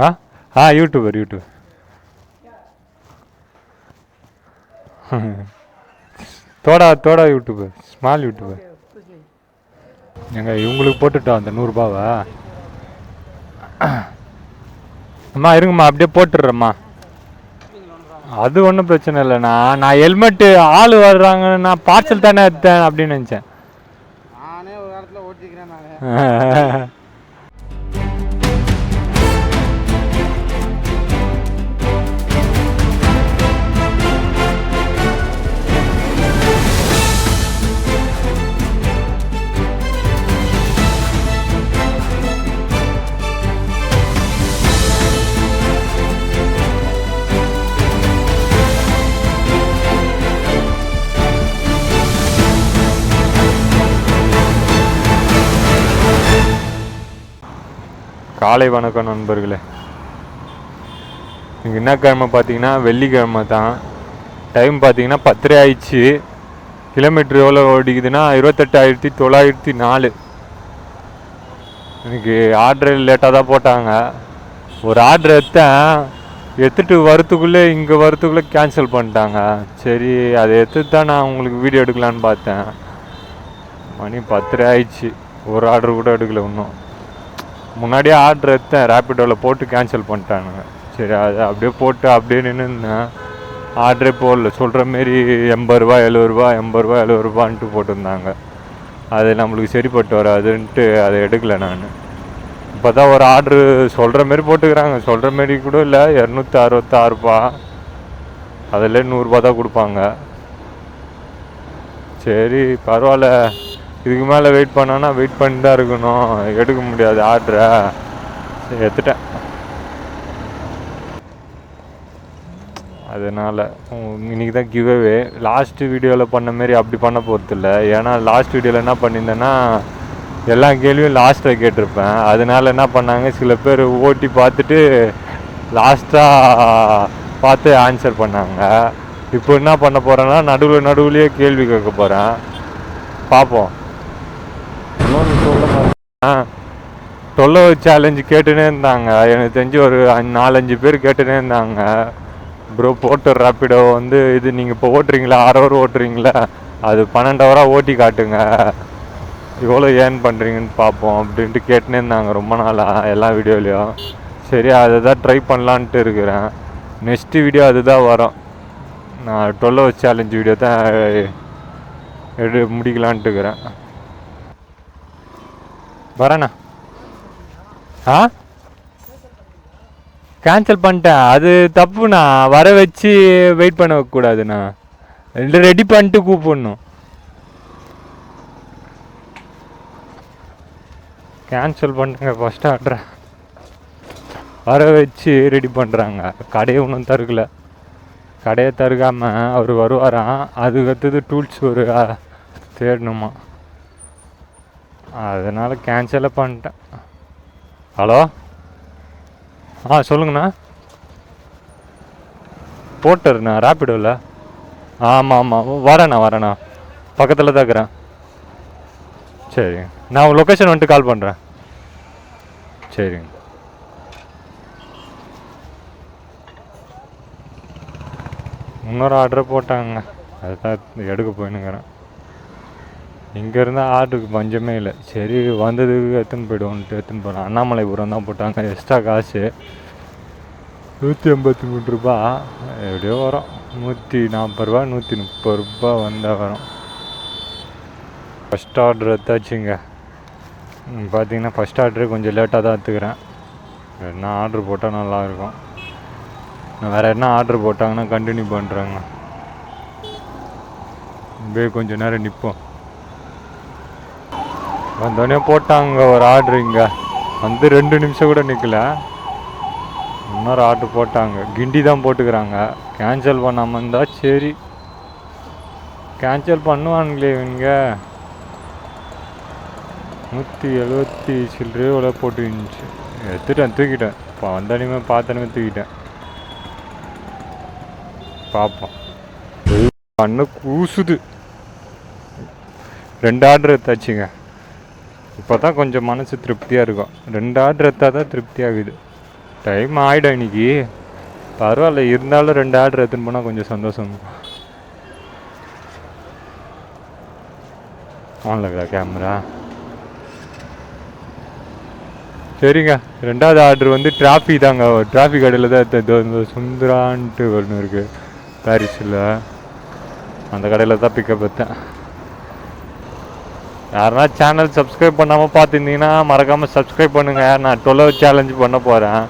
ஆ ஆ YouTuber தோடா YouTuber small YouTuber. எங்க இவங்களுக்கு போட்டுட்டோம் அந்த 100 ரூபாவா? அம்மா இருங்கம்மா அப்படியே போட்டுடுறேம்மா. அது ஒன்றும் பிரச்சனை இல்லைண்ணா. நான் ஹெல்மெட்டு ஆள் வர்றாங்கன்னா பார்சல் தானே எடுத்தேன் அப்படின்னு நினச்சேன். நானே ஒரு காலத்தில் ஓட்டிக்கிறேன் நான். காலை வணக்கம் நண்பர்களே. இங்கே என்ன கிழமை பார்த்தீங்கன்னா வெள்ளிக்கிழமை தான். டைம் பார்த்தீங்கன்னா 10:30 ஆயிடுச்சு. கிலோமீட்ரு எவ்வளோ ஓடிக்குதுன்னா 28,904. எனக்கு ஆர்டரு லேட்டாக தான் போட்டாங்க. ஒரு ஆர்டர் எடுத்துட்டு வரத்துக்குள்ளே இங்கே வரத்துக்குள்ளே கேன்சல் பண்ணிட்டாங்க. சரி அதை எடுத்துட்டு தான் நான் உங்களுக்கு வீடியோ எடுக்கலான்னு பார்த்தேன். மணி 10:30 ஆயிடுச்சு. ஒரு ஆர்டர் கூட எடுக்கல இன்னும். முன்னாடியே ஆர்டர் எடுத்தேன், ரேப்பிடோவில் போட்டு கேன்சல் பண்ணிட்டானுங்க. சரி அது அப்படியே போட்டு அப்படியே நின்றுருந்தேன். ஆர்டரே போடல. சொல்கிற மாரி 80 ரூபா 70 ரூபா 80 ரூபா 70 ரூபான்ட்டு போட்டிருந்தாங்க. அது நம்மளுக்கு சரிப்பட்டு வராதுன்ட்டு அதை எடுக்கலை நான். இப்போ தான் ஒரு ஆர்டரு சொல்கிற மாரி போட்டுக்கிறாங்க. சொல்கிற மாரி கூட இல்லை, 266 ரூபா. அதில் 100 ரூபா தான் கொடுப்பாங்க. சரி பரவாயில்ல, இதுக்கு மேலே வெயிட் பண்ணோன்னா வெயிட் பண்ணிட்டு தான் இருக்கணும், எடுக்க முடியாது ஆர்டரை. சரி எடுத்துட்டேன். அதனால் இன்றைக்கி தான் கிவ்அவே. லாஸ்ட்டு வீடியோவில் பண்ண மாரி அப்படி பண்ண போகிறதில்ல. ஏன்னா லாஸ்ட் வீடியோவில் என்ன பண்ணியிருந்தேன்னா எல்லா கேள்வியும் லாஸ்ட்டில் கேட்டிருப்பேன். அதனால் என்ன பண்ணாங்க, சில பேர் ஓட்டி பார்த்துட்டு லாஸ்ட்டாக பார்த்து ஆன்சர் பண்ணாங்க. இப்போ என்ன பண்ண போகிறேன்னா நடுவுலையே கேள்வி கேட்க போகிறேன். பார்ப்போம். தொல்லை சேலஞ்சு கேட்டுனே இருந்தாங்க. எனக்கு தெரிஞ்சு ஒரு 4-5 பேர் கேட்டுனே இருந்தாங்க. ப்ரோ போட்டு ரேப்பிடோ வந்து இது நீங்கள் இப்போ ஓட்டுறீங்களா, 6 ஹவர் ஓட்டுறீங்களா, அது 12 ஹவராக ஓட்டி காட்டுங்க, இவ்வளோ ஏர்ன் பண்ணுறீங்கன்னு பார்ப்போம் அப்படின்ட்டு கேட்டுனே இருந்தாங்க ரொம்ப நாளாக எல்லா வீடியோலையும். சரி அதை தான் ட்ரை பண்ணலான்ட்டு இருக்கிறேன். நெக்ஸ்ட்டு வீடியோ அதுதான் வரும். நான் 12 ஹவர் சேலஞ்சு வீடியோ தான் முடிக்கலான்ட்டு இருக்கிறேன். வரேண்ணா. ஆ கேன்சல் பண்ணிட்டேன். அது தப்புண்ணா. வர வச்சு வெயிட் பண்ண வைக்கக்கூடாதுண்ணா. ரெடி பண்ணிட்டு கூப்பிடணும். கேன்சல் பண்ணுங்க ஃபஸ்ட் ஆர்டரை. வர வச்சு ரெடி பண்ணுறாங்க. கடையை ஒன்றும் தருக்கல. கடையை தருக்காமல் அவர் வருவாராம். அதுக்கடுத்தது டூல்ஸ் ஒரு தேடணுமா. அதனால் கேன்சலே பண்ணிட்டேன். ஹலோ சொல்லுங்கண்ணா. போட்டுருண்ணா ரேப்பிடோவில். ஆமாம் வரேண்ணா பக்கத்தில் தான் இருக்கிறேன். சரிங்க, நான் லொக்கேஷன் வந்துட்டு கால் பண்ணுறேன். சரிங்க. இன்னொரு ஆர்டரை போட்டாங்க, அதுதான் எடுக்க போயினுங்கிறேன். இங்கேருந்து ஆர்டருக்கு பஞ்சமே இல்லை. சரி வந்ததுக்கு எடுத்துன்னு போய்டுவோன்ட்டு போகிறேன். அண்ணாமலைபுரம் தான் போட்டாங்க. எக்ஸ்ட்ரா காசு 183 ரூபா. எப்படியோ வரும். 140 ரூபா 130 ரூபா வந்தால் வரும். ஃபஸ்ட் ஆர்டர் எடுத்தாச்சுங்க. பார்த்தீங்கன்னா ஃபஸ்ட் ஆர்டரே கொஞ்சம் லேட்டாக தான் எடுத்துக்கிறேன். என்ன ஆர்டர் போட்டால் நல்லாயிருக்கும். நான் வேறு என்ன ஆர்டர் போட்டாங்கன்னா கண்டினியூ பண்ணுறேங்க. இப்படியே கொஞ்சம் நேரம் நிற்போம். வந்தோடனே போட்டாங்க ஒரு ஆர்டரு. இங்கே வந்து 2 நிமிஷம் கூட நிற்கல. இன்னொரு ஆர்டர் போட்டாங்க. கிண்டி தான் போட்டுக்கிறாங்க. கேன்சல் பண்ணாமல் இருந்தால் சரி. கேன்சல் பண்ணுவானுங்களே இவங்க. 170 சில்லறையோ இவ்வளோ போட்டு இருந்துச்சு. எடுத்துட்டேன், தூக்கிட்டேன். இப்போ வந்தோடனே பார்த்தோன்னே தூக்கிட்டேன். பார்ப்போம். கண்ணு கூசுது. 2 ஆர்டர் எடுத்தாச்சுங்க. இப்போ தான் கொஞ்சம் மனசு திருப்தியாக இருக்கும். 2 ஆர்டர் எடுத்தால் தான் திருப்தி ஆகுது. டைம் ஆகிடும் இன்னைக்கு. பரவாயில்ல, இருந்தாலும் 2 ஆர்டர் எடுத்துன்னு போனால் கொஞ்சம் சந்தோஷம். ஆன்ல இருக்கா கேமரா? சரிங்க. 2வது ஆர்டர் வந்து டிராஃபி தாங்க. டிராஃபிக் கடையில் தான் எடுத்தது. சுந்தரான்ட்டு ஒன்று இருக்குது பாரிஸில். அந்த கடையில் தான் பிக்கப் எடுத்தேன். யாருன்னா சேனல் சப்ஸ்கிரைப் பண்ணாமல் பார்த்துருந்தீங்கன்னா மறக்காமல் சப்ஸ்கிரைப் பண்ணுங்கள். நான் 12 சேலஞ்சு பண்ண போகிறேன்.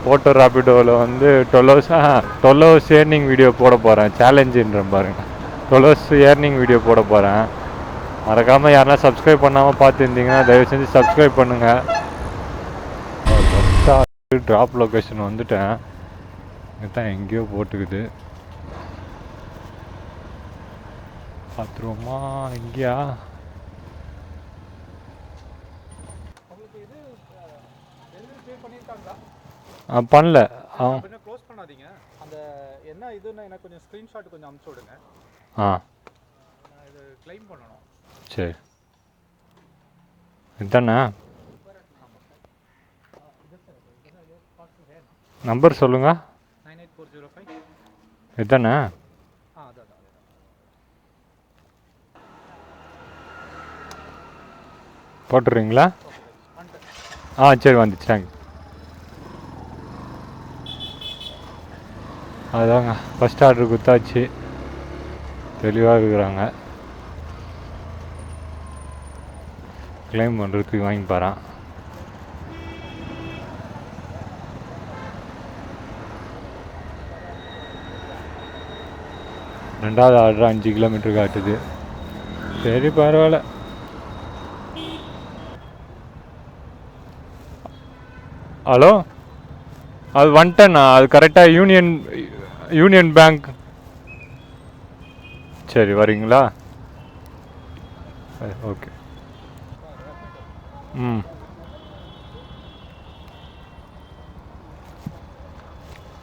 ஃபோட்டோ ராபிடோவில் வந்து 12 ஹவர்ஸ் ஏர்னிங் வீடியோ போட போகிறேன். சேலஞ்சுன்ற பாருங்கள், 12 ஹவர்ஸ் ஏர்னிங் வீடியோ போட போகிறேன். மறக்காமல் யாருன்னா சப்ஸ்கிரைப் பண்ணாமல் பார்த்துருந்தீங்கன்னா தயவு செஞ்சு சப்ஸ்கிரைப் பண்ணுங்கள். ட்ராப் லொக்கேஷன் வந்துட்டேன். இங்கே தான் எங்கேயோ போட்டுக்குது. பார்த்துருவோமா? எங்கேயா? பண்ணல. க்ளோஸ் பண்ணாதீங்க. அந்த என்ன இதுன்னு எனக்கு கொஞ்சம் ஸ்க்ரீன்ஷாட் கொஞ்சம் அனுப்பிச்சு விடுங்க. நான் இது க்ளைம் பண்ணணும். சரி, இதுதானே நம்பர் சொல்லுங்க. 98405. இதுதானே? போட்டுறீங்களா? சரி, வந்துச்சாங்க. அதுதாங்க ஃபஸ்ட் ஆர்டர் கொடுத்தாச்சு. தெளிவாக இருக்கிறாங்க. கிளைம் பண்ணுறதுக்கு வாங்கி பாறான். ரெண்டாவது ஆர்டர் 5 கிலோமீட்டர் காட்டுது. சரி, பரவாயில்ல. ஹலோ, அது வந்துட்டேண்ணா. அது கரெக்டாக யூனியன் பேங்க். சரி, வரீங்களா? ஓகே.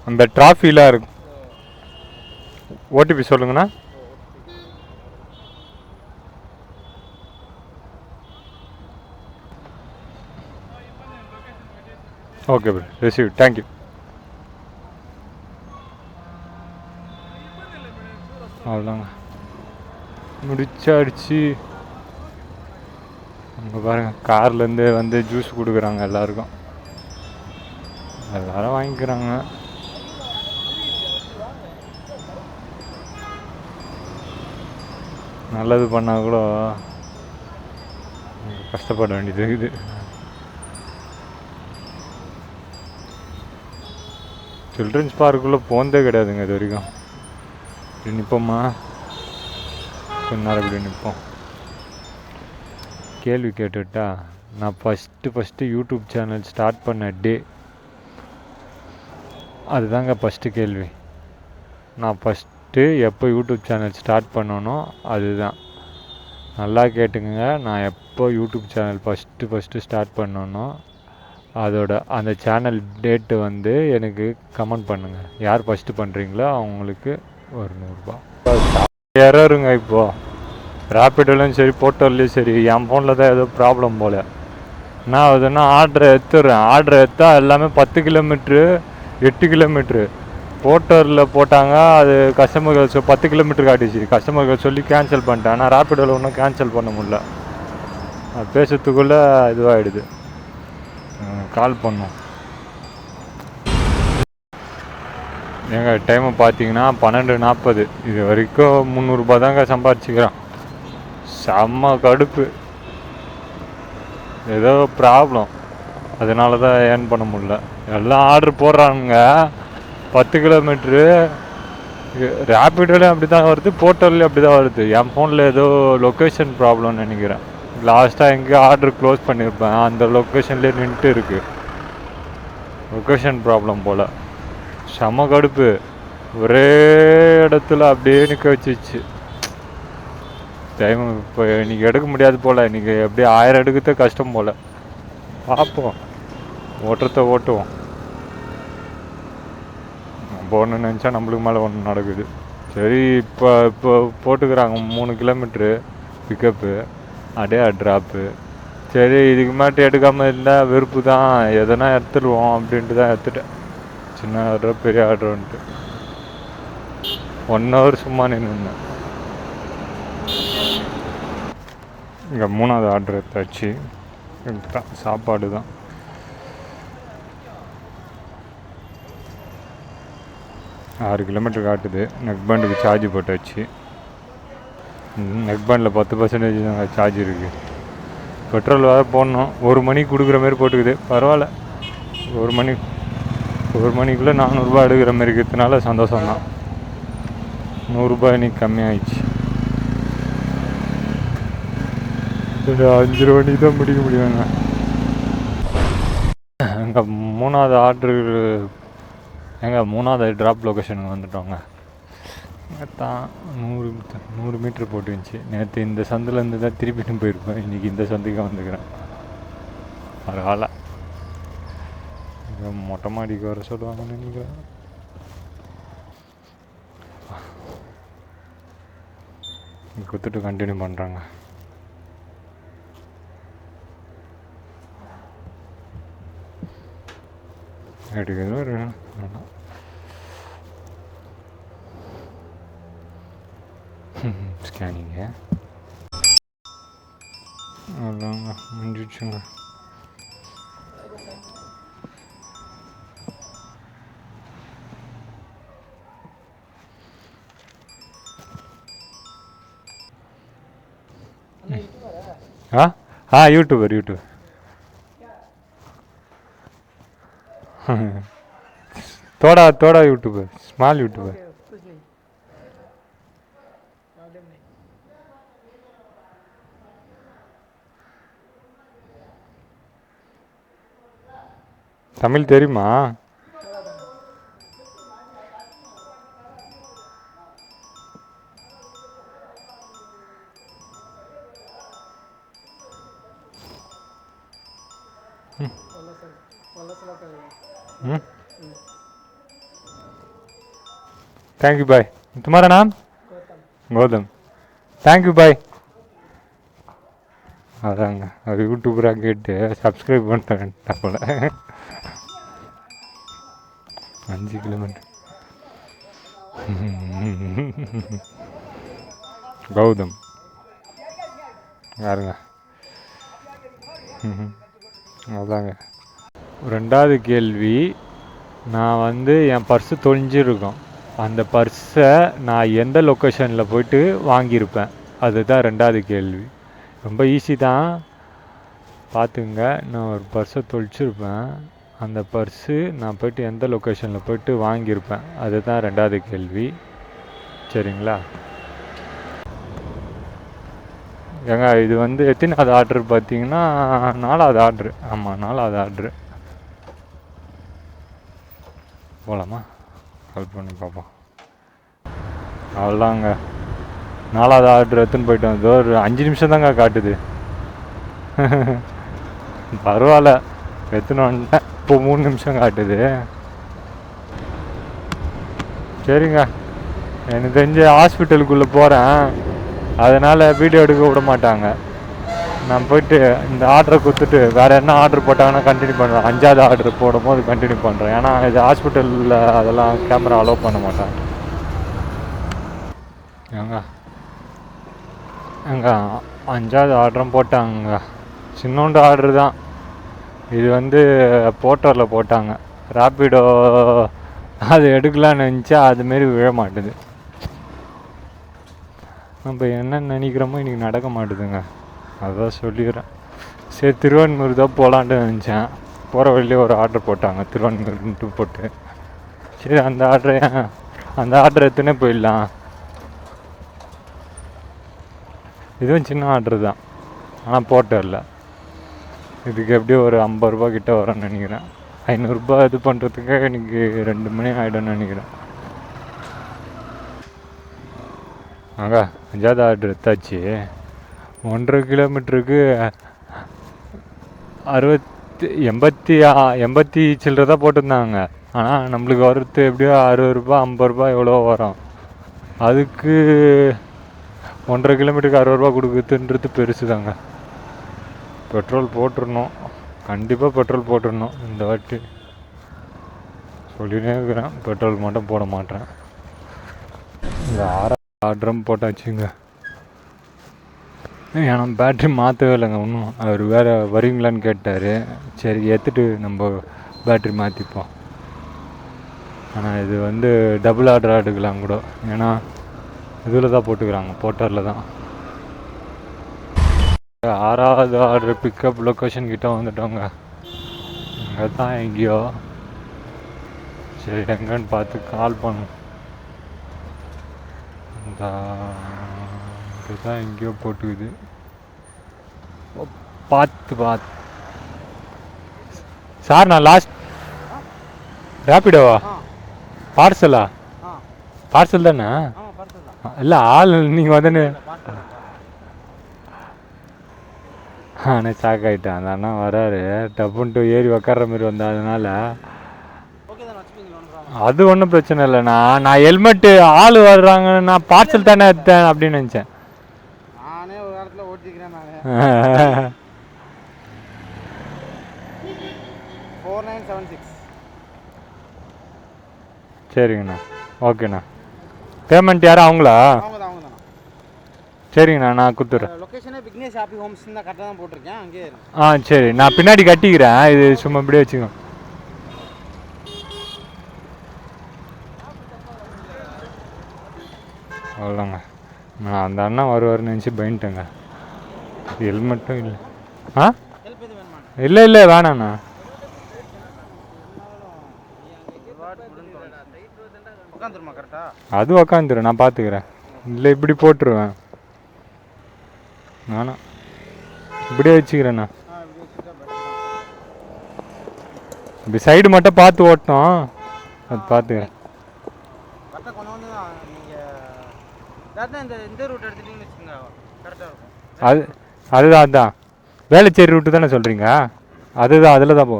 அந்த டிராஃபிலாம் இருக்கு. ஓடிபி சொல்லுங்கண்ணா. Okay bro, receive. தேங்க்யூ. அவ்வளோதாங்க, முடிச்சாடிச்சு. அங்கே பாருங்கள், கார்லேருந்து வந்து ஜூஸ் கொடுக்குறாங்க எல்லாருக்கும். எல்லோரும் வாங்கிக்கிறாங்க. நல்லது பண்ணால் கூட கஷ்டப்பட வேண்டியது இருக்குது. சில்ட்ரன்ஸ் பார்க்குள்ளே போனதே கிடையாதுங்க இது வரைக்கும். இப்படி நிற்போமா? கொஞ்ச நேரம் இப்படி நிற்போம். கேள்வி கேட்டுவிட்டா, நான் ஃபஸ்ட்டு யூடியூப் சேனல் ஸ்டார்ட் பண்ண டே அதுதாங்க ஃபஸ்ட்டு கேள்வி. நான் ஃபஸ்ட்டு எப்போ யூடியூப் சேனல் ஸ்டார்ட் பண்ணனோ அதுதான். நல்லா கேட்டுங்க. நான் எப்போ யூடியூப் சேனல் ஃபஸ்ட்டு ஸ்டார்ட் பண்ணனோ அதோட அந்த சேனல் டேட்டு வந்து எனக்கு கமெண்ட் பண்ணுங்கள். யார் ஃபஸ்ட்டு பண்ணுறீங்களோ அவங்களுக்கு ஒரு 100 ரூபா. எரருங்க. இப்போது ராபிடோலையும் சரி போட்டோலையும் சரி என் ஃபோனில் தான் ஏதோ ப்ராப்ளம் போல். என்ன ஆகுதுன்னா, ஆர்டரை எடுத்துடுறேன். ஆர்டரை எடுத்தால் எல்லாமே 10 கிலோமீட்ரு 8 கிலோமீட்ரு. போட்டோரில் போட்டாங்க, அது கஸ்டமர்கள் 10 கிலோமீட்டர் காட்டிச்சு. கஸ்டமர்கள் சொல்லி கேன்சல் பண்ணிட்டேன். ஆனால் ராபிடோவில் ஒன்றும் கேன்சல் பண்ண முடியல. அது பேசுறதுக்குள்ளே இதுவாகிடுது. கால் பண்ணோம். எங்கள் டைமை பார்த்தீங்கன்னா 12:40. இது வரைக்கும் 300 ரூபா தாங்க சம்பாரிச்சிக்கிறேன். செம்ம கடுப்பு. ஏதோ ப்ராப்ளம், அதனால தான் ஏர்ன் பண்ண முடியல. எல்லாம் ஆர்டர் போடுறானுங்க 10 கிலோமீட்ரு. ரேபிடோலேயும் அப்படி தான் வருது, போர்ட்டல்லையும் அப்படி தான் வருது. என் ஃபோனில் ஏதோ லொக்கேஷன் ப்ராப்ளம்னு நினைக்கிறேன். லாஸ்ட்டாக எங்கேயோ ஆர்டர் க்ளோஸ் பண்ணியிருப்பேன், அந்த லொக்கேஷன்லேயே நின்றுட்டு இருக்குது. லொக்கேஷன் ப்ராப்ளம் போல். செம கடுப்பு. ஒரே இடத்துல அப்படியே நிற்க வச்சிச்சு. டைம் இப்போ இன்றைக்கி எடுக்க முடியாது போல். இன்றைக்கி எப்படியே 1000 எடுக்கிறதே கஷ்டம் போல். பார்ப்போம், ஓட்டுறத ஓட்டுவோம். நம்ம ஒன்று நினச்சா நம்மளுக்கு மேலே ஒன்று நடக்குது. சரி, இப்போ போட்டுக்கிறாங்க 3 கிலோமீட்ரு பிக்கப்பு. அப்படியே ட்ராப்பு. சரி இதுக்கு மாட்டி எடுக்காமல் இருந்தால் வெறுப்பு தான், எதனா எடுத்துடுவோம் அப்படின்ட்டு தான் எடுத்துட்டேன். சின்ன ஆர்டர் பெரிய ஆர்டர்ன்ட்டு 1 hour சும்மா நின்று. இங்கே 3வது ஆர்டர் எடுத்தாச்சு. இதுதான் சாப்பாடு தான். ஆறு கிலோமீட்டர் காட்டுது. நெக் பேண்டுக்கு சார்ஜ் போட்டாச்சு. நெக் பேண்டில் 10% தாங்க சார்ஜ் இருக்குது. பெட்ரோல் வேறு போடணும். 1 மணிக்கு கொடுக்குற மாதிரி போட்டுக்குது. பரவாயில்ல, 1 மணிக்குள்ளே 400 ரூபா எடுக்கிற மாதிரி இருக்கிறதுனால சந்தோஷம்தான். 100 ரூபாய் இன்னைக்கு கம்மியாகிடுச்சு. 5 மணிக்கு தான் முடிக்க முடியுங்க. எங்கள் 3வது ஆர்டரு எங்கள் 3வது ட்ராப் லொக்கேஷனுக்கு வந்துட்டோங்க. தான் 100 மீட்டர் போட்டுருந்துச்சு. நேற்று இந்த சந்திலேருந்து தான் திருப்பிட்டு போயிருப்பேன். இன்றைக்கி இந்த சந்துக்கு வந்துக்கிறேன். பரவாயில்ல. இங்கே மொட்டை மாடிக்கு வர சொல்லுவாங்கன்னு நினைக்கிறேன். கொடுத்துட்டு கண்டினியூ பண்ணுறாங்க. எடுக்கிறது ஒரு ஸ்கேனிங்கு அதாங்க முடிஞ்சிடுச்சுங்க. யூடியூபர் थोड़ा यूट्यूबर, स्मॉल यूट्यूबर. தமிழ் தெரியுமா? थैंक यू भाई. तुम्हारा नाम? गौतम. थैंक यू भाई. அதாங்க அது யூடியூபராக கேட்டு சப்ஸ்கிரைப் பண்ணிட்டேன் போல. 5 கிலோமீட்டர். கௌதம் யாருங்க? அதாங்க. 2வது கேள்வி, நான் என் பர்ஸு தொலைஞ்சிருக்கோம். அந்த பர்ஸை நான் எந்த லொக்கேஷனில் போய்ட்டு வாங்கியிருப்பேன், அதுதான் 2வது கேள்வி. ரொம்ப ஈஸி தான், பார்த்துங்க. நான் ஒரு பர்ஸை தொலைச்சிருப்பேன். அந்த பர்ஸு நான் போய்ட்டு எந்த லொக்கேஷனில் போய்ட்டு வாங்கியிருப்பேன், அதுதான் 2வது கேள்வி. சரிங்களா? ஏங்க இது எத்தனாவது ஆர்டர் பார்த்தீங்கன்னா 4வது ஆர்டரு. ஆமாம், 4வது ஆர்டரு. போகலாமா? கால் பண்ணி பார்ப்போம். அவ்வளோதாங்க, 4வது ஆர்டர் எடுத்துன்னு போயிட்டு வந்தது. ஒரு 5 நிமிஷம் தாங்க காட்டுது. பரவாயில்ல, எடுத்துன்னு வந்துட்டேன். இப்போ 3 நிமிஷம் காட்டுது. சரிங்க, எனக்கு தெரிஞ்ச ஹாஸ்பிட்டலுக்குள்ளே போகிறேன், அதனால் வீடியோ எடுக்க விட மாட்டாங்க. நான் போயிட்டு இந்த ஆர்டரை கொடுத்துட்டு வேறு என்ன ஆர்டர் போட்டாங்கன்னா கண்டினியூ பண்ணுறேன். 5வது ஆர்டர் போடும் போது கண்டினியூ பண்ணுறேன். ஏன்னா இது ஹாஸ்பிட்டலில் அதெல்லாம் கேமரா அலோவ் பண்ண மாட்டாங்க. எங்க 5வது ஆர்டரும் போட்டாங்க. சின்னோண்டு ஆர்டரு தான் இது. போட்டோவில் போட்டாங்க. ராப்பிடோ அது எடுக்கலான்னு நினச்சா அதுமாரி விழ மாட்டுது. நம்ம என்ன நினைக்கிறோமோ இன்றைக்கி நடக்க மாட்டுதுங்க. அதான் சொல்லிடுறேன். சரி, திருவான்மூர் தான் போகலான்ட்டு நினச்சேன். போகிற வழியிலே ஒரு ஆர்டர் போட்டாங்க, திருவான்மூர்ன்ட்டு போட்டு. சரி, அந்த ஆர்டர் எடுத்துனே போயிடலாம். இதுவும் சின்ன ஆர்டரு தான், ஆனால் போட்டோ இல்லை. இதுக்கு எப்படியும் ஒரு 50 ரூபா கிட்ட வரும்னு நினைக்கிறேன். 500 ரூபா இது பண்ணுறதுக்கு எனக்கு 2 மணி ஆகிடும்னு நினைக்கிறேன். 5வது ஆர்டர் எடுத்தாச்சு. 1.5 கிலோமீட்டருக்கு 80 சில்லரை தான் போட்டிருந்தாங்க. ஆனால் நம்மளுக்கு வரது எப்படியோ 60 ரூபா 50 ரூபா எவ்வளோ வரும். அதுக்கு 1.5 கிலோமீட்டருக்கு 60 ரூபா கொடுக்குதுன்றது பெருசு தாங்க. பெட்ரோல் போட்டுடணும், கண்டிப்பாக பெட்ரோல் போட்டுடணும். இந்த வாட்டி சொல்லினே இருக்கிறேன், பெட்ரோல் மட்டும் போட மாட்டேன். இந்த ஆர்டரும் போட்டாச்சுங்க. ஏன்னா பேட்ரி மாற்றவே இல்லைங்க இன்னும். அவர் வேறு வரீங்களான்னு கேட்டார். சரி ஏற்றுட்டு நம்ம பேட்ரி மாற்றிப்போம். ஆனால் இது வந்து டபுள் ஆர்டர் எடுக்கலாம் கூட, ஏன்னா இதில் தான் போட்டுக்கிறாங்க, போட்டரில் தான். 6வது ஆர்டர் பிக்கப் லொக்கேஷன் கிட்டே வந்துட்டோங்க. இங்கே தான் எங்கேயோ. சரி எங்கன்னு பார்த்து கால் பண்ணும். இந்த இங்கே தான் எங்கேயோ போட்டுக்குது, பார்த்து சார். நான் லாஸ்ட் ரேப்பிடோவா பார்சலா? பார்சல் தானே? இல்லை ஆள் நீங்கள் வந்து ஆனால் ஷாக் ஆகிட்டேன். அந்த அண்ணா வராரு, டப்புன்ட்டு ஏறி உக்கார மாதிரி வந்தேன். அதனால அது ஒன்றும் பிரச்சனை இல்லைண்ணா. நான் ஹெல்மெட்டு ஆள் வர்றாங்க, நான் பார்சல் தானே எடுத்தேன் அப்படின்னு நினச்சேன். நானே ஒரு காலத்தில் ஓட்டிக்கிறேன். நான் 4976. சரிங்கண்ணா, ஓகேண்ணா. பேமெண்ட் யாரும் அவங்களா? அவங்க தான். சரிங்கண்ணா, நான் கொடுத்துட்றேன். லொக்கேஷனே விக்னேஷ் ஹாப்பி ஹோம்ஸ் தான் கரெக்டாக தான் போட்டிருக்கேன். அங்கேயே சரி, நான் பின்னாடி கட்டிக்கிறேன். இது சும்மா இப்படியே வச்சுக்கோ. அவ்வளோங்க. நான் அந்த அண்ணா வருவார்னு நினச்சி பயந்துட்டேங்க. ஹெல்மெட்டும் இல்லை. இல்லை வேணாண்ணா. உட்காந்துருமா கரெக்டா? அது உக்காந்துரு, நான் பார்த்துக்கிறேன். இல்லை இப்படி போட்டுருவேன். நானா இப்படியே வச்சுக்கிறேண்ணா. இப்படி சைடு மட்டும் பார்த்து ஓட்டணும், அது பார்த்துக்கிறேன். அதுதான் வேளச்சேரி ரூட்டு தானே சொல்கிறீங்க? அதுதான், அதில் தான் போ.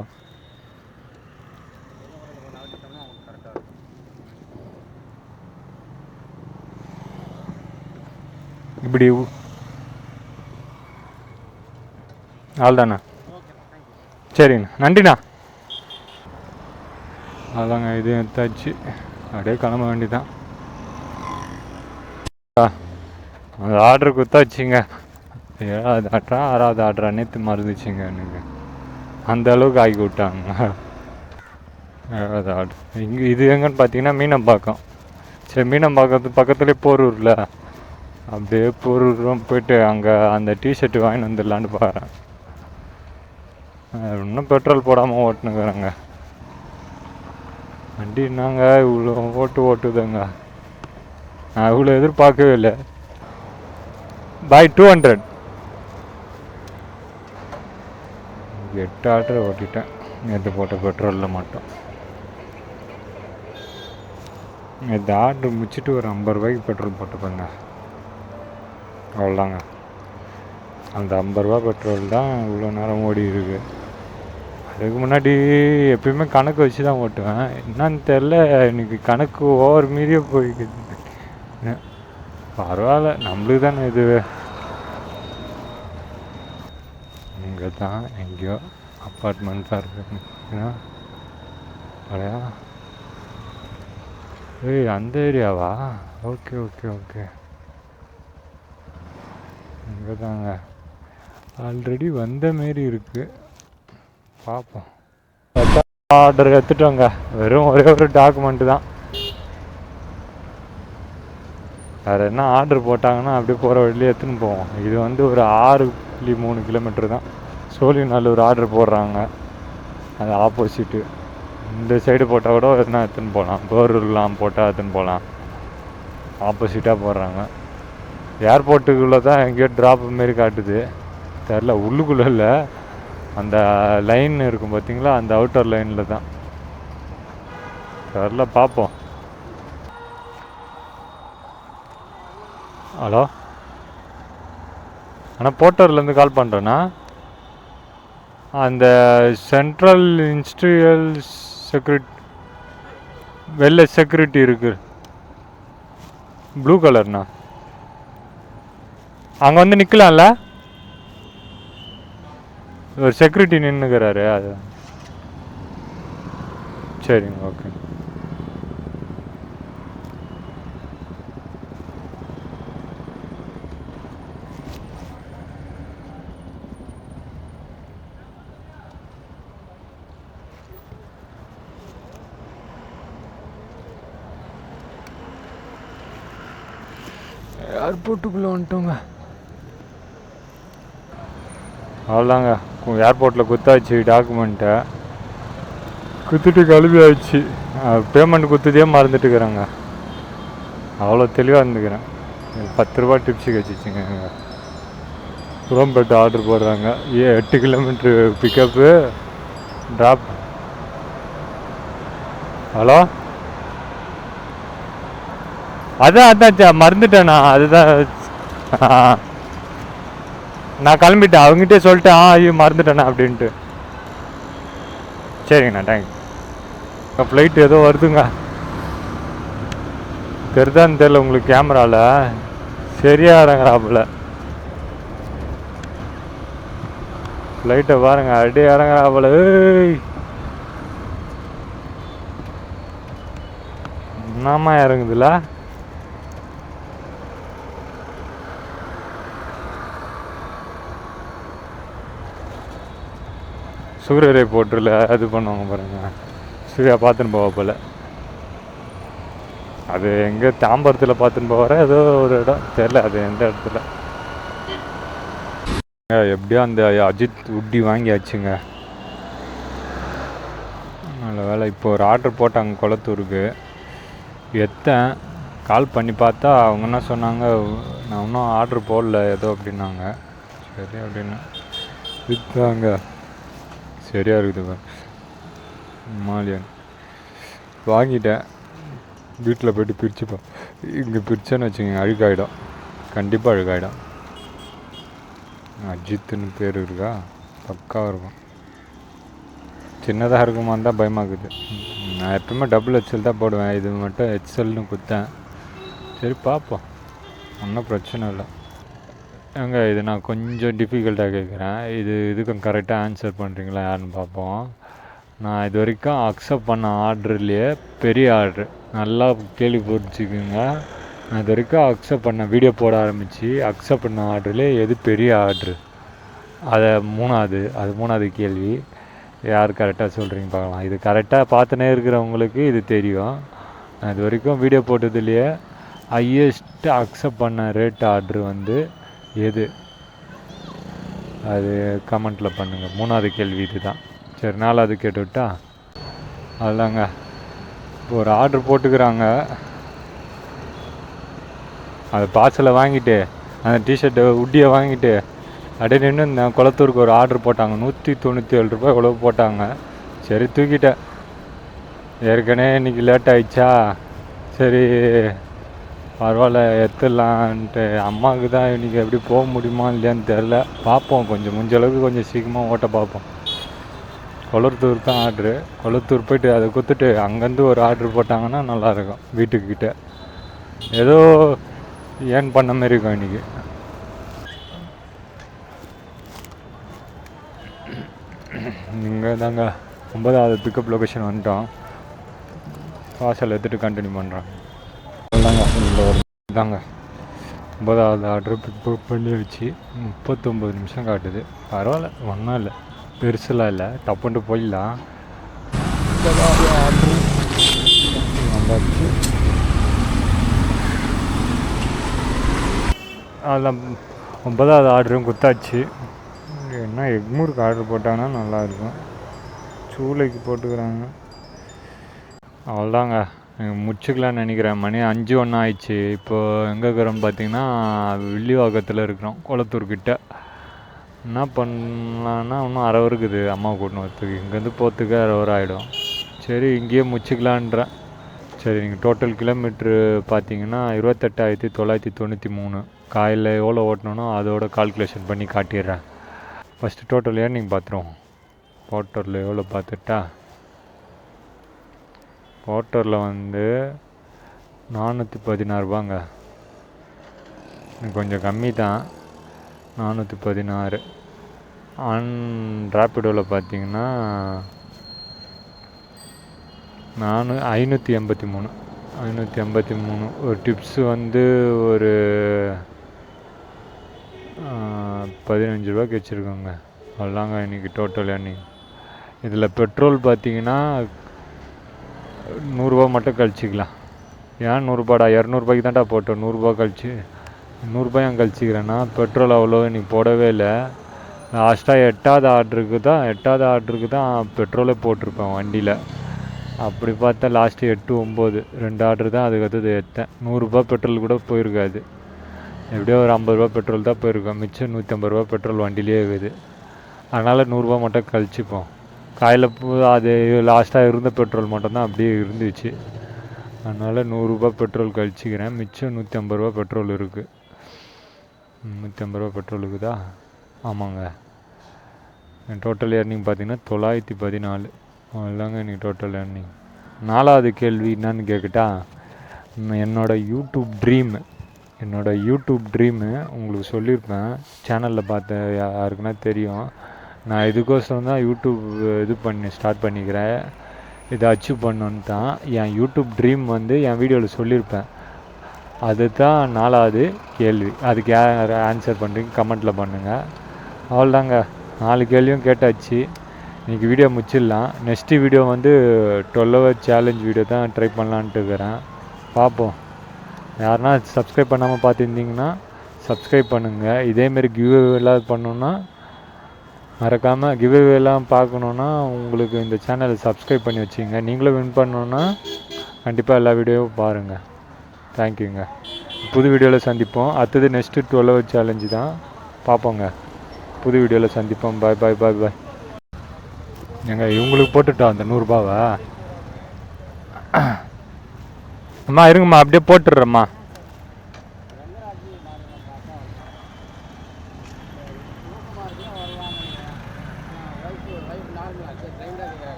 இப்படி அவ்வளோதாண்ணா. சரிங்கண்ணா, நன்றிண்ணா. அதாங்க, இது எடுத்தாச்சு. அப்படியே கிளம்ப வேண்டியதான். அந்த ஆர்டர் கொடுத்தாச்சுங்க. 7வது ஆர்டரா 6வது ஆர்டரா நேற்று மறந்துச்சுங்க எனக்கு. அந்த அளவுக்கு ஆக்கி விட்டாங்க. 7வது ஆர்டர் இங்கே. இது எங்கன்னு பார்த்தீங்கன்னா மீனம்பாக்கம். சரி, மீனம்பாக்கத்து பக்கத்துலேயே போரூரில். அப்படியே போரூரும் போயிட்டு அங்கே அந்த டிஷர்ட்டு வாங்கிட்டு வந்துடலான்னு பாக்கிறேன். இன்னும் பெட்ரோல் போடாமல் ஓட்டுனுக்குறேங்க. வண்டி என்னங்க இவ்வளோ ஓட்டுதுங்க. நான் இவ்வளோ எதிர்பார்க்கவே இல்லை. பை 200 8 ஆர்டர் ஓட்டிட்டேன் நேற்று போட்ட பெட்ரோலில் மட்டும். நேற்று ஆர்டர் முடிச்சுட்டு ஒரு 50 ரூபாய்க்கு பெட்ரோல் போட்டுப்பேங்க. அவ்வளோதாங்க. அந்த 50 ரூபா பெட்ரோல் தான் இவ்வளோ நேரம் ஓடி இருக்கு. அதுக்கு முன்னாடி எப்பயுமே கணக்கு வச்சு தான் ஓட்டுவேன். என்னன்னு தெரில, எனக்கு கணக்கு ஓவர் மீறியே போய்க்குது. பரவாயில்ல, நம்மளுக்கு தானே இது. இங்கே தான் எங்கேயோ அப்பார்ட்மெண்ட்ஸாக இருக்கு. அடையா, ஏய் அந்த ஏரியாவா? Okay okay okay. இங்கே தாங்க ஆல்ரெடி வந்த மாரி இருக்குது. பார்ப்போம். ஆர்டர் எடுத்துட்டோங்க. வெறும் ஒரே ஒரு டாக்குமெண்ட்டு தான். வேறு என்ன ஆர்டர் போட்டாங்கன்னா அப்படியே போகிற வழியிலே எடுத்துன்னு போவோம். இது வந்து ஒரு 6.3 கிலோமீட்டர் தான். சோழிநல்லூர் ஆர்டர் போடுறாங்க, அது ஆப்போசிட்டு. இந்த சைடு போட்டால் கூட எதுனா எடுத்துன்னு போகலாம். போரூர்லாம் போட்டால் எடுத்துன்னு போகலாம். ஆப்போசிட்டாக போடுறாங்க. ஏர்போர்ட்டுக்குள்ளே தான் எங்கேயோ ட்ராப் மாரி காட்டுது. தெரில, உள்ளுக்குள்ளே இல்லை. அந்த லைன் இருக்கும் பார்த்தீங்களா, அந்த அவுட்டர் லைனில் தான். தெரில, பார்ப்போம். ஹலோ ஆனால் போர்ட்டர்லேருந்து கால் பண்ணுறேண்ணா. அந்த சென்ட்ரல் இன்ஸ்ட்ரியல் செக்யூரிட்டி வெள்ளை செக்யூரிட்டி இருக்குது, ப்ளூ கலர்ண்ணா. அங்கே வந்து நிற்கலாம்ல, ஒரு செக்யூரிட்டி நின்றுக்கிறாரு. அது சரிங்க, ஓகே. ஏர்போர்ட்டுக்குள்ளே வந்துட்டோங்க. அவ்வளோதாங்க, ஏர்போர்ட்டில் குத்தாச்சு டாக்குமெண்ட்டை. குத்துட்டு கழுவி ஆயிடுச்சு. பேமெண்ட் குத்துதே மறந்துட்டுக்கிறேங்க. அவ்வளோ தெளிவாக இருந்துக்கிறேன். 10 ரூபா டிப்ஸு கழிச்சிச்சுங்க. குரோம்பேட்டை ஆர்டர் போடுறாங்க. 8 கிலோமீட்ரு பிக்கப்பு ட்ராப். ஹலோ, அதான் மறந்துட்டேண்ணா. அதுதான் நான் கிளம்பிட்டேன். அவங்ககிட்டே சொல்லிட்டேன், ஐயோ மறந்துட்டேண்ணா அப்படின்ட்டு. சரிங்கண்ணா, தேங்க்யூ. ஃப்ளைட் ஏதோ வருதுங்க. தெரிதான்னு தெரியல உங்களுக்கு கேமராவில். சரியாக இறங்குறாப்புல ஃப்ளைட்டை பாருங்க, அப்படியே இறங்குறாப்புல. என்னம்மா இறங்குதுல. சூரியரை போட்டுல அது பண்ணுவாங்க பாருங்க. சூர்யா பார்த்துன்னு போவா போல். அது எங்கே தாம்பரத்தில் பார்த்துன்னு போவார ஏதோ ஒரு இடம் தெரில, அது எந்த இடத்துல. எப்படியோ அந்த அஜித் உட்டி வாங்கியாச்சுங்க. நல்ல வேலை. இப்போ ஒரு ஆர்டர் போட்டாங்க குளத்தூருக்கு. எத்தேன் கால் பண்ணி பார்த்தா அவங்க என்ன சொன்னாங்க, நான் இன்னும் ஆர்டர் போடல ஏதோ அப்படின்னாங்க. சரி அப்படின்னு இதுதாங்க சரியாக இருக்குது. மாலியன் வாங்கிட்டேன். வீட்டில் போய்ட்டு பிரிச்சுப்போம். இங்கே பிரிச்சேன்னு வச்சுக்கோங்க அழுக்காயிடும், கண்டிப்பாக அழுக்காயிடும். அஜித்துன்னு பேர் இருக்கா, பக்காவாக இருக்கும். சின்னதாக இருக்குமான்னு தான் பயமாக்குது. நான் எப்பவுமே டபுள் எக்ஸ்எல் தான் போடுவேன். இது மட்டும் எக்ஸ்எல்னு கொடுத்தேன். சரி பார்ப்போம், ஒன்றும் பிரச்சனை இல்லை. ஏங்க இது நான் கொஞ்சம் டிஃபிகல்ட்டாக கேட்குறேன். இதுக்கும் கரெக்டாக ஆன்சர் பண்ணுறீங்களா யாருன்னு பார்ப்போம். நான் இது வரைக்கும் அக்செப்ட் பண்ண ஆர்டர்லேயே பெரிய ஆர்ட்ரு, நல்லா கேள்வி புரிஞ்சுக்குங்க. நான் இது வரைக்கும் அக்செப்ட் பண்ண வீடியோ போட ஆரம்பித்து அக்செப்ட் பண்ண ஆர்டர்லேயே எது பெரிய ஆர்ட்ரு, அது மூணாவது கேள்வி. யார் கரெக்டாக சொல்கிறீங்க பார்க்கலாம். இது கரெக்டாக பார்த்துனே இருக்கிறவங்களுக்கு இது தெரியும். நான் இது வரைக்கும் வீடியோ போட்டதுலேயே ஹையஸ்ட்டு அக்செப்ட் பண்ண ரேட் ஆர்ட்ரு வந்து எது, அது கமெண்ட்டில் பண்ணுங்கள். மூணாவது கேள்வி இது தான். சரி, 4வது கேட்டுவிட்டா. அதுதாங்க, இப்போ ஒரு ஆர்டர் போட்டுக்கிறாங்க. அது பார்சலை வாங்கிட்டு அந்த டிஷர்ட்டை உட்டியை வாங்கிட்டு அப்படியே நின்று இந்த குளத்தூருக்கு ஒரு ஆர்டர் போட்டாங்க. 197 ரூபாய் எவ்வளோ போட்டாங்க. சரி தூக்கிட்டேன். ஏற்கனவே இன்றைக்கி லேட் ஆகிடுச்சா, சரி பரவாயில்ல எடுத்துடலான்ட்டு. அம்மாவுக்கு தான் இன்றைக்கி எப்படி போக முடியுமா இல்லையான்னு தெரில, பார்ப்போம். கொஞ்சம் முடிஞ்ச அளவுக்கு கொஞ்சம் சீக்கிரமாக ஓட்ட பார்ப்போம். கொளத்தூர் தான் ஆர்ட்ரு. கொளத்தூர் போய்ட்டு அதை கொடுத்துட்டு அங்கேருந்து ஒரு ஆர்ட்ரு போட்டாங்கன்னா நல்லாயிருக்கும். வீட்டுக்கிட்ட ஏதோ ஏர்ன் பண்ண மாரி இருக்கும் இன்றைக்கி. இங்கே தாங்க 9வது பிக்கப் லொக்கேஷன் வந்துட்டோம். பார்சல் எடுத்துகிட்டு கண்டினியூ பண்ணுறோம். தாங்க இந்த ஒரு தாங்க 9வது ஆர்டர் பிக்கப் பண்ணி வச்சு 39 நிமிஷம் காட்டுது. பரவாயில்ல, ஒன்றும் இல்லை, பெருசுலாம் இல்லை, டப்புன்ட்டு போயிடலாம். 9வது ஆர்டர் வந்தாச்சு. அதெல்லாம் 9வது ஆர்டரும் குத்தாச்சு. என்ன எக்மூருக்கு ஆர்டர் போட்டாங்கன்னா நல்லாயிருக்கும். சூளைக்கு போட்டுக்கிறாங்க. அவ்வளோதாங்க, முடிச்சுக்கலான்னு நினைக்கிறேன். மணி 5:01 ஆயிடுச்சு. இப்போது எங்கே இருக்கிறோன்னு பார்த்தீங்கன்னா வில்லிவாக்கத்தில் இருக்கிறோம், குளத்தூர்கிட்ட. என்ன பண்ணலான்னா இன்னும் 1/2 இருக்குது அம்மா கூட்டின்னு வரத்துக்கு. இங்கேருந்து போகிறதுக்கு 1/2 ஆகிடும். சரி இங்கேயே முடிச்சுக்கலான்றேன். சரி, நீங்கள் டோட்டல் கிலோமீட்ரு பார்த்தீங்கன்னா 28,993. காலையில் எவ்வளோ ஓட்டணுனோ அதோட கால்குலேஷன் பண்ணி காட்டிடுறேன். ஃபஸ்ட்டு டோட்டல் ஏர்னிங் பார்த்துருவோம். போட்டரில் எவ்வளோ பார்த்துட்டா, போட்டரில் வந்து 416 ரூபாங்க. கொஞ்சம் கம்மி தான். 416. ஆன் ரேப்பிடோவில் பார்த்தீங்கன்னா 583. ஒரு டிப்ஸு வந்து ஒரு 15 ரூபாய்க்கு வச்சுருக்கோங்க. அவ்வளோதாங்க இன்றைக்கி டோட்டல் earning. இதில் பெட்ரோல் பார்த்தீங்கன்னா 100 மட்டும் கழிச்சிக்கலாம். ஏன் 100 200 தான்டா போட்டோம். 100 கழிச்சு 100 கழிச்சிக்கிறேன்னா பெட்ரோல் அவ்வளோ இன்றைக்கி போடவே இல்லை. லாஸ்ட்டாக 8வது ஆர்டருக்கு தான் பெட்ரோலே போட்டிருப்பேன் வண்டியில். அப்படி பார்த்தா லாஸ்ட்டு 8, 9 2 ஆர்டர் தான் அதுக்கடுத்தது எடுத்தேன். 100 பெட்ரோல் கூட போயிருக்காது. எப்படியோ ஒரு 50 பெட்ரோல் தான் போயிருக்கோம். மிச்சம் 150 பெட்ரோல் வண்டியிலே இருக்குது. அதனால் 100 மட்டும் கழிச்சுப்போம். காலையில் அது லாஸ்ட்டாக இருந்த பெட்ரோல் மட்டும்தான் அப்படியே இருந்துச்சு. அதனால் 100 பெட்ரோல் கழிச்சிக்கிறேன். மிச்சம் 150 பெட்ரோல் இருக்குது. 150 பெட்ரோல் இருக்குதா? ஆமாங்க. என் டோட்டல் earning பார்த்தீங்கன்னா 914. அவ்வளோதாங்க இன்றைக்கி டோட்டல் earning. 4வது கேள்வி என்னன்னு கேட்குட்டா, என்னோடய யூடியூப் ட்ரீமு உங்களுக்கு சொல்லியிருப்பேன். சேனலில் பார்த்த யாருக்குன்னா தெரியும். நான் இதுக்கோசரம் தான் யூடியூப் ஸ்டார்ட் பண்ணிக்கிறேன். இதை அச்சீவ் பண்ணணுன்னு தான். என் யூடியூப் ட்ரீம் வந்து என் வீடியோவில் சொல்லியிருப்பேன். அதுதான் 4வது கேள்வி. அதுக்கு யார் ஆன்சர் பண்ணுறீங்க கமெண்ட்டில் பண்ணுங்கள். அவ்வளோதாங்க, 4 கேள்வியும் கேட்டாச்சு. இன்றைக்கி வீடியோ முடிச்சிடலாம். நெக்ஸ்ட்டு வீடியோ வந்து 12 hour சேலஞ்ச் வீடியோ தான் ட்ரை பண்ணலான்ட்டு இருக்கிறேன். பார்ப்போம். யாருன்னா சப்ஸ்கிரைப் பண்ணாமல் பார்த்துருந்தீங்கன்னா சப்ஸ்கிரைப் பண்ணுங்கள். இதேமாரி கிவ்அவேலாம் பண்ணணுன்னா மறக்காமல் கிவ்அவேலாம் பார்க்கணுன்னா உங்களுக்கு இந்த சேனலை சப்ஸ்கிரைப் பண்ணி வச்சுங்க. நீங்களும் வின் பண்ணணுன்னா கண்டிப்பாக எல்லா வீடியோவும் பாருங்கள். தேங்க்யூங்க. புது வீடியோவில் சந்திப்போம். அடுத்தது நெக்ஸ்ட்டு 12 hour சேலஞ்சு தான் பார்ப்போங்க. புது வீடியோவில் சந்திப்போம். பாய் பாய் பாய் பாய். எங்கள் இவங்களுக்கு போட்டுட்டோம் அந்த 100 ரூபாவை. அம்மா இருங்கம்மா, அப்படியே போட்டுடுறேம்மா.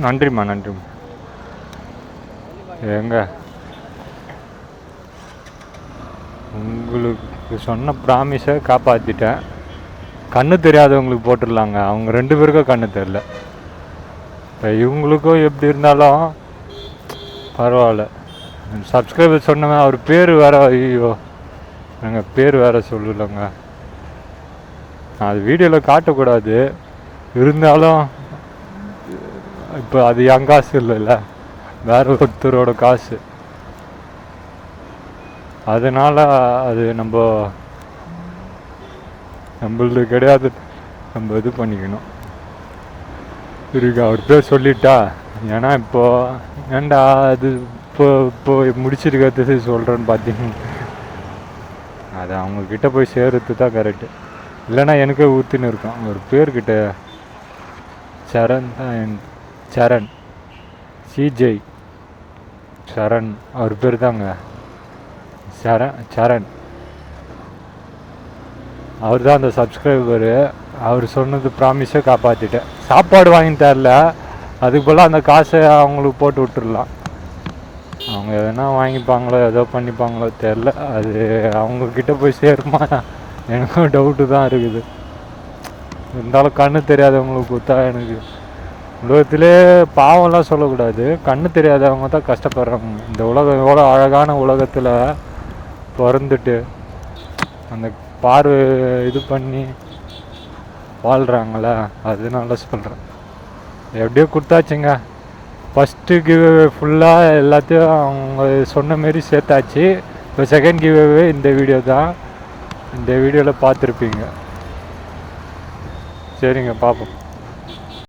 நன்றிம்மா. எங்க உங்களுக்கு சொன்ன ப்ராமிஸை காப்பாற்றிட்டேன். கண்ணு தெரியாதவங்களுக்கு போட்டுடலாங்க. அவங்க 2 பேருக்கும் கண்ணு தெரில. இப்போ இவங்களுக்கும் எப்படி இருந்தாலும் பரவாயில்ல. சப்ஸ்கிரைபர் சொன்னவன் அவர் பேர் வேறு. ஐயோ, எங்கள் பேர் வேறு சொல்லலைங்க. அது வீடியோவில் காட்டக்கூடாது. இருந்தாலும் இப்போ அது என் காசு இல்லைல்ல, வேற ஒருத்தரோட காசு. அதனால் அது நம்மளது கிடையாது. நம்ம இது பண்ணிக்கணும். இருக்கு அவர் பேர் சொல்லிட்டா. ஏன்னா ஏன்டா அது இப்போ முடிச்சிருக்கிறது சொல்கிறேன்னு பார்த்தீங்க. அது அவங்கக்கிட்ட போய் சேர்றது தான் கரெக்டு. இல்லைன்னா எனக்கே ஊற்றின்னு இருக்கும். ஒரு பேர்கிட்ட சரண் சிஜே சரண் அவர் பேர் தாங்க. சரண் அவர் தான் அந்த சப்ஸ்கிரைபரு. அவர் சொன்னது ப்ராமிஸை காப்பாற்றிட்டேன். சாப்பாடு வாங்கி தரல, அதுக்கு போல் அந்த காசை அவங்களுக்கு போட்டு விட்டுடலாம். அவங்க எதனா வாங்கிப்பாங்களோ ஏதோ பண்ணிப்பாங்களோ தெரில. அது அவங்கக்கிட்ட போய் சேருமா எனக்கும் டவுட்டு தான் இருக்குது. இருந்தாலும் கண்ணு தெரியாதவங்களுக்கு கொடுத்தா எனக்கு உலகத்திலே பாவம்லாம் சொல்லக்கூடாது. கண்ணு தெரியாதவங்க தான் கஷ்டப்படுறாங்க. இந்த உலகம் எவ்வளோ அழகான உலகத்தில் பிறந்துட்டு அந்த பார்வை இது பண்ணி வாழ்கிறாங்களே, அதனால சொல்கிறேன். எப்படியோ கொடுத்தாச்சுங்க. ஃபஸ்ட்டு கிவ்அவே ஃபுல்லாக எல்லாத்தையும் அவங்க சொன்ன மாரி சேர்த்தாச்சு. இப்போ செகண்ட் கிவ்அவே இந்த வீடியோ தான். இந்த வீடியோவில் பார்த்துருப்பீங்க. சரிங்க, பார்ப்போம்.